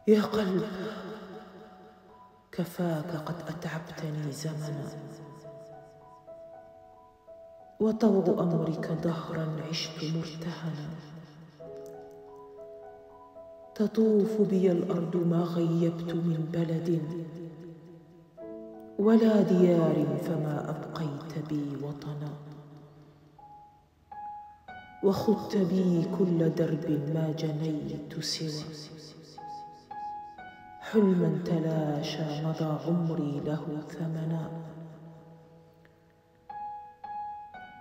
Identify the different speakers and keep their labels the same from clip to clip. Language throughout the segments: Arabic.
Speaker 1: يا قلب، كفاك قد أتعبتني زمنا، وطوع أمرك دهرا عشت مرتهنا. تطوف بي الأرض ما غيبت من بلد، ولا ديار فما أبقيت بي وطنا. وخضت بي كل درب ما جنيت سوى حلما تلاشى مضى عمري له ثمنا.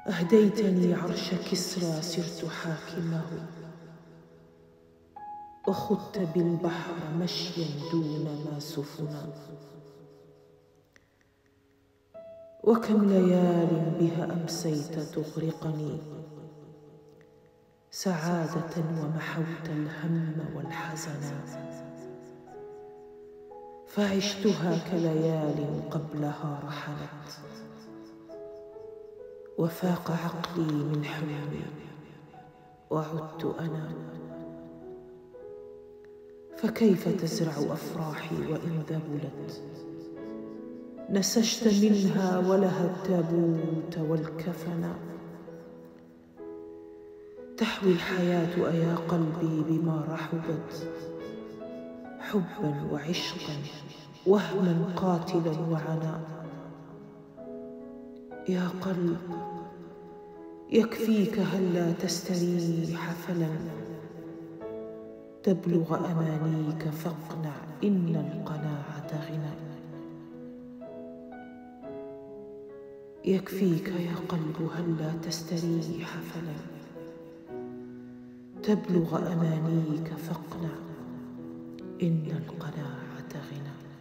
Speaker 1: أهديتني عرش كسرى صرت حاكمه، وخضت بالبحر مشيا دون ما سفنا. وكم ليال بها أمسيت تغرقني سعادة، ومحوت الهم والحزنا. فعشتها كليال قبلها رحلت، وفاق عقلي من حلمي وعدت أنا. فكيف تزرع أفراحي وإن ذبلت؟ نسجت منها ولها التابوت والكفنا. تحوي الحياة أيا قلبي بما رحبت، حبا وعشقا وهما قاتلا وعنا. يا قلب، يكفيك هلا تستريح فلن تبلغ أمانيك، فاقنع إن القناعة غنى. يكفيك يا قلب هلا تستريح فلن تبلغ أمانيك، فاقنع إن القناعة غنى.